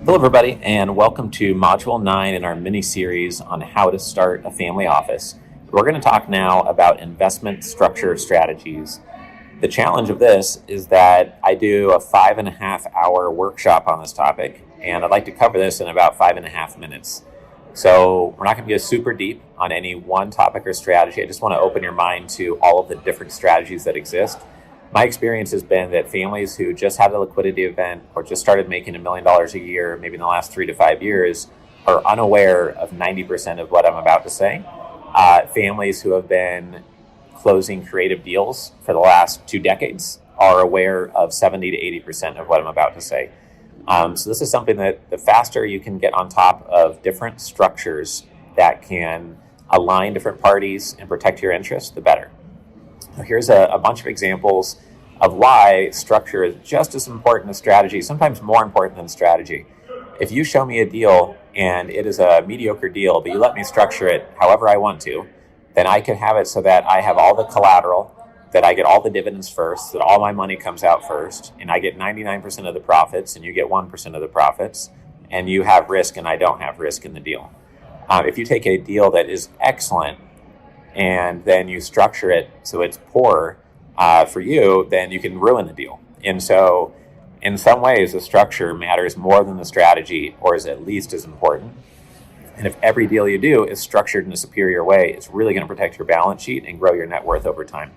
Hello, everybody, and welcome to Module 9 in our mini-series on how to start a family office. We're going to talk now about investment structure strategies. The challenge of this is that I do a 5.5-hour workshop on this topic, and I'd like to cover this in about 5.5 minutes. So we're not going to go super deep on any one topic or strategy. I just want to open your mind to all of the different strategies that exist. My experience has been that families who just had a liquidity event or just started making $1 million a year, maybe in the last 3 to 5 years, are unaware of 90% of what I'm about to say. Families who have been closing creative deals for the last 2 decades are aware of 70 to 80% of what I'm about to say. So this is something that the faster you can get on top of different structures that can align different parties and protect your interests, the better. Here's a bunch of examples of why structure is just as important as strategy, sometimes more important than strategy. If you show me a deal and it is a mediocre deal, but you let me structure it however I want to, then I can have it so that I have all the collateral, that I get all the dividends first, that all my money comes out first, and I get 99% of the profits and you get 1% of the profits, and you have risk and I don't have risk in the deal. If you take a deal that is excellent and then you structure it so it's poor for you, then you can ruin the deal. And so in some ways, the structure matters more than the strategy, or is at least as important. And if every deal you do is structured in a superior way, it's really going to protect your balance sheet and grow your net worth over time.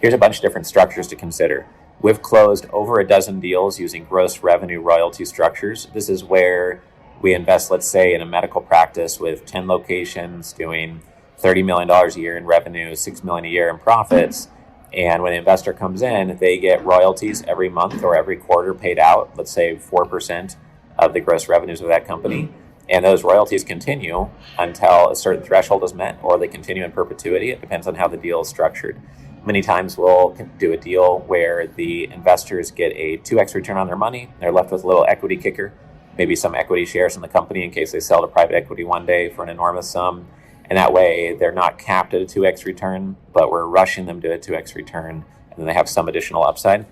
Here's a bunch of different structures to consider. We've closed over a dozen deals using gross revenue royalty structures. This is where we invest, let's say, in a medical practice with 10 locations doing $30 million a year in revenue, $6 million a year in profits. And when the investor comes in, they get royalties every month or every quarter paid out, let's say 4% of the gross revenues of that company. And those royalties continue until a certain threshold is met, or they continue in perpetuity. It depends on how the deal is structured. Many times we'll do a deal where the investors get a 2x return on their money. They're left with a little equity kicker, maybe some equity shares in the company in case they sell to private equity one day for an enormous sum. And that way they're not capped at a 2x return, but we're rushing them to a 2x return, and then they have some additional upside.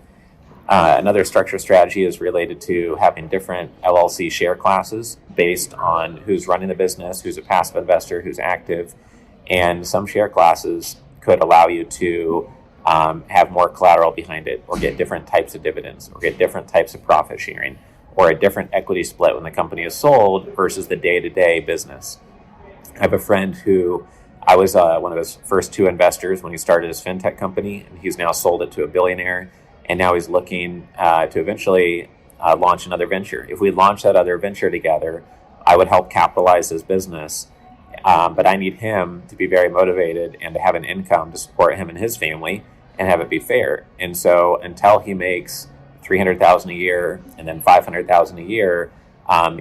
Another structure strategy is related to having different LLC share classes based on who's running the business, who's a passive investor, who's active. And some share classes could allow you to have more collateral behind it, or get different types of dividends, or get different types of profit sharing, or a different equity split when the company is sold versus the day-to-day business. I have a friend who I was one of his first 2 investors when he started his fintech company, and he's now sold it to a billionaire, and now he's looking to eventually launch another venture. If we launch that other venture together, I would help capitalize his business, but I need him to be very motivated and to have an income to support him and his family and have it be fair. And so until he makes $300,000 a year and then $500,000 a year,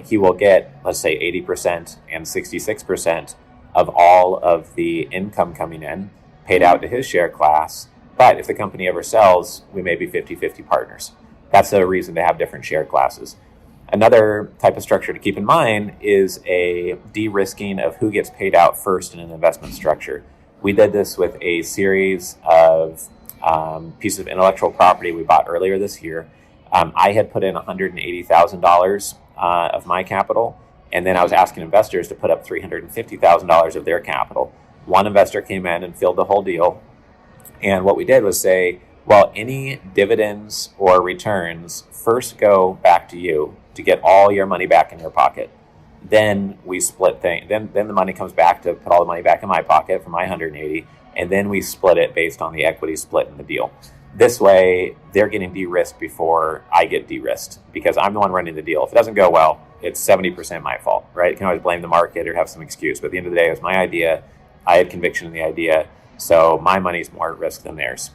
he will get, let's say, 80% and 66% of all of the income coming in paid out to his share class. But if the company ever sells, we may be 50-50 partners. That's a reason to have different share classes. Another type of structure to keep in mind is a de-risking of who gets paid out first in an investment structure. We did this with a series of pieces of intellectual property we bought earlier this year. I had put in $180,000 of my capital, and then I was asking investors to put up $350,000 of their capital. One investor came in and filled the whole deal, and what we did was say, well, any dividends or returns first go back to you to get all your money back in your pocket. Then we split things. Then the money comes back to put all the money back in my pocket for my 180, and then we split it based on the equity split in the deal. This way, they're getting de-risked before I get de-risked, because I'm the one running the deal. If it doesn't go well, it's 70% my fault, right? You can always blame the market or have some excuse, but at the end of the day, it was my idea. I had conviction in the idea, so my money's more at risk than theirs.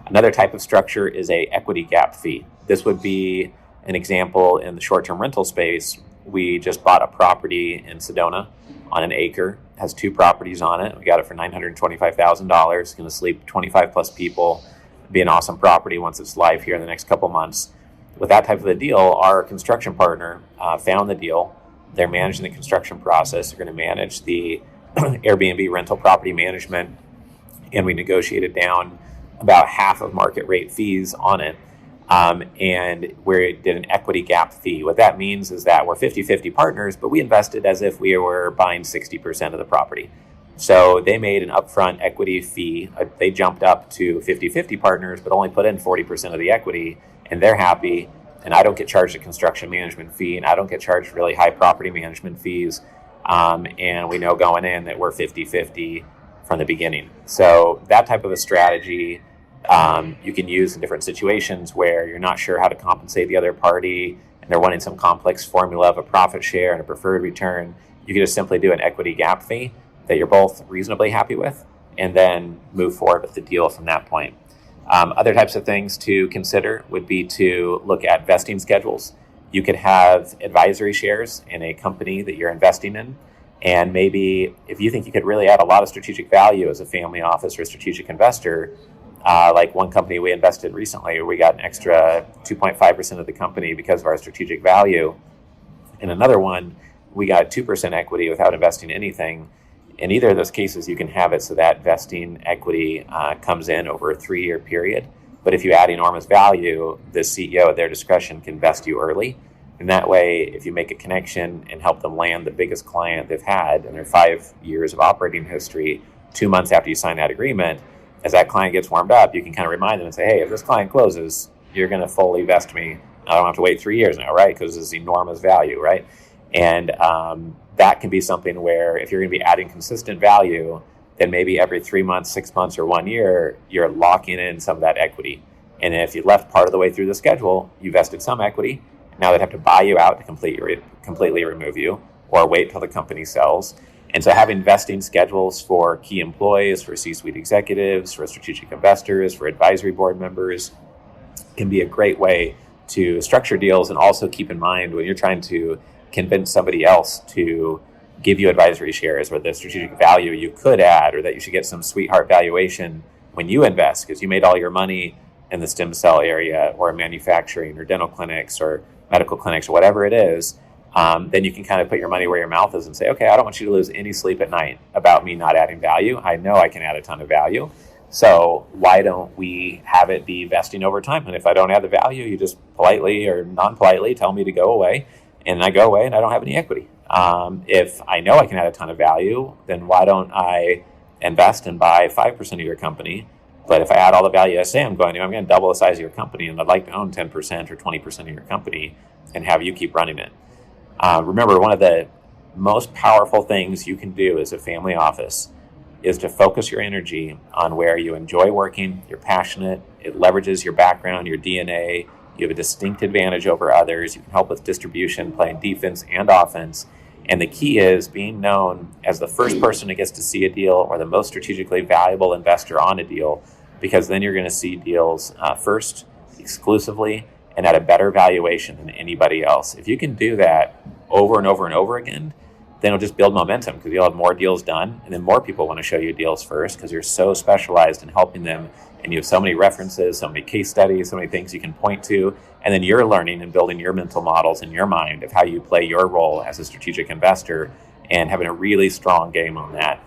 Another type of structure is a equity gap fee. This would be an example in the short-term rental space. We just bought a property in Sedona on an acre. It has 2 properties on it. We got it for $925,000. It's going to sleep 25 plus people. Be an awesome property once it's live here in the next couple months. With that type of a deal, our construction partner found the deal. They're managing the construction process. They're going to manage the Airbnb rental property management, and we negotiated down about half of market rate fees on it. and we did an equity gap fee. What that means is that we're 50-50 partners, but we invested as if we were buying 60% of the property. So they made an upfront equity fee. They jumped up to 50-50 partners, but only put in 40% of the equity, and they're happy. And I don't get charged a construction management fee, and I don't get charged really high property management fees. And we know going in that we're 50-50 from the beginning. So that type of a strategy you can use in different situations where you're not sure how to compensate the other party and they're wanting some complex formula of a profit share and a preferred return. You can just simply do an equity gap fee that you're both reasonably happy with and then move forward with the deal from that point. Other types of things to consider would be to look at vesting schedules. You could have advisory shares in a company that you're investing in. And maybe if you think you could really add a lot of strategic value as a family office or a strategic investor, like one company we invested recently, we got an extra 2.5% of the company because of our strategic value. In another one, we got 2% equity without investing anything. In either of those cases, you can have it so that vesting equity comes in over a 3-year period. But if you add enormous value, the CEO at their discretion can vest you early. And that way, if you make a connection and help them land the biggest client they've had in their 5 years of operating history, 2 months after you sign that agreement, as that client gets warmed up, you can kind of remind them and say, hey, if this client closes, you're going to fully vest me. I don't have to wait 3 years now, right? Because this is enormous value, right? And that can be something where if you're going to be adding consistent value, then maybe every 3 months, 6 months, or 1 year, you're locking in some of that equity. And if you left part of the way through the schedule, you vested some equity. Now they'd have to buy you out to completely remove you or wait till the company sells. And so having vesting schedules for key employees, for C-suite executives, for strategic investors, for advisory board members can be a great way to structure deals, and also keep in mind when you're trying to convince somebody else to give you advisory shares or the strategic value you could add, or that you should get some sweetheart valuation when you invest because you made all your money in the stem cell area or manufacturing or dental clinics or medical clinics or whatever it is, then you can kind of put your money where your mouth is and say, okay, I don't want you to lose any sleep at night about me not adding value. I know I can add a ton of value. So why don't we have it be vesting over time? And if I don't add the value, you just politely or non-politely tell me to go away, and I go away and I don't have any equity. If I know I can add a ton of value, then why don't I invest and buy 5% of your company? But if I add all the value I say I'm going to double the size of your company, and I'd like to own 10% or 20% of your company and have you keep running it. Remember, one of the most powerful things you can do as a family office is to focus your energy on where you enjoy working, you're passionate, it leverages your background, your DNA, you have a distinct advantage over others, you can help with distribution, playing defense and offense. And the key is being known as the first person who gets to see a deal or the most strategically valuable investor on a deal, because then you're going to see deals first, exclusively, and at a better valuation than anybody else. If you can do that over and over and over again, then it'll just build momentum because you'll have more deals done, and then more people want to show you deals first because you're so specialized in helping them, and you have so many references, so many case studies, so many things you can point to, and then you're learning and building your mental models in your mind of how you play your role as a strategic investor and having a really strong game on that.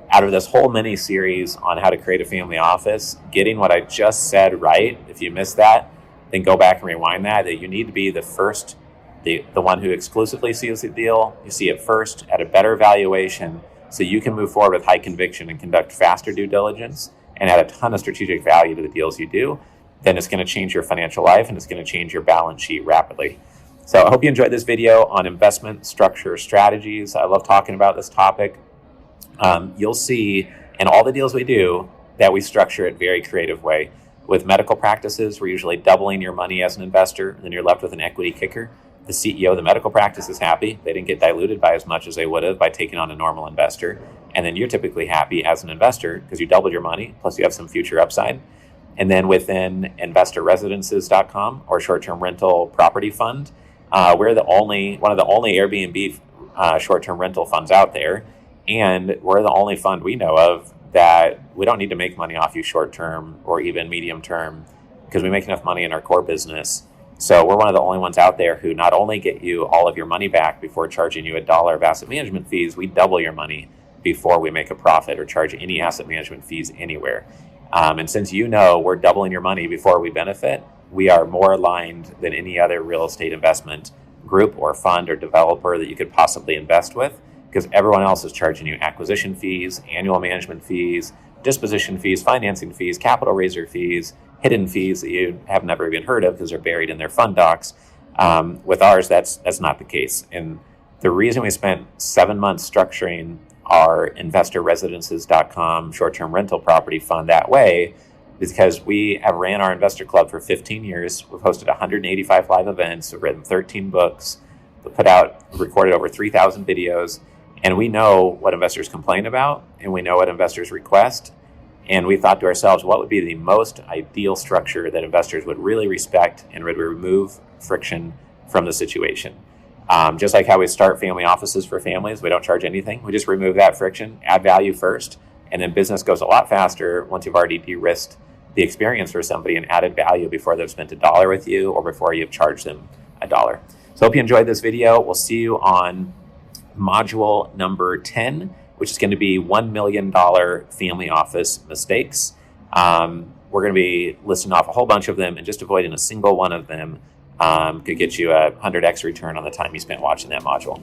Out of this whole mini series on how to create a family office, getting what I just said right, if you missed that, then go back and rewind that you need to be the first, the one who exclusively sees the deal. You see it first at a better valuation so you can move forward with high conviction and conduct faster due diligence and add a ton of strategic value to the deals you do. Then it's going to change your financial life and it's going to change your balance sheet rapidly. So I hope you enjoyed this video on investment structure strategies. I love talking about this topic. You'll see in all the deals we do that we structure it very creative way. With medical practices, we're usually doubling your money as an investor, and then you're left with an equity kicker. The CEO of the medical practice is happy. They didn't get diluted by as much as they would have by taking on a normal investor. And then you're typically happy as an investor because you doubled your money, plus you have some future upside. And then within investorresidences.com or short-term rental property fund, we're one of the only Airbnb short-term rental funds out there. And we're the only fund we know of that we don't need to make money off you short-term or even medium-term because we make enough money in our core business. So we're one of the only ones out there who not only get you all of your money back before charging you $1 of asset management fees, we double your money before we make a profit or charge any asset management fees anywhere. And since we're doubling your money before we benefit, we are more aligned than any other real estate investment group or fund or developer that you could possibly invest with, because everyone else is charging you acquisition fees, annual management fees, disposition fees, financing fees, capital raiser fees, hidden fees that you have never even heard of because they're buried in their fund docs. With ours, that's not the case. And the reason we spent 7 months structuring our investorresidences.com short-term rental property fund that way is because we have ran our investor club for 15 years. We've hosted 185 live events. We've written 13 books. We've recorded over 3,000 videos. And we know what investors complain about, and we know what investors request. And we thought to ourselves, what would be the most ideal structure that investors would really respect and would remove friction from the situation? Just like how we start family offices for families, we don't charge anything. We just remove that friction, add value first, and then business goes a lot faster once you've already de-risked the experience for somebody and added value before they've spent $1 with you or before you've charged them $1. So hope you enjoyed this video. We'll see you on module number 10, which is going to be $1 million family office mistakes. We're going to be listing off a whole bunch of them, and just avoiding a single one of them could get you a 100x return on the time you spent watching that module.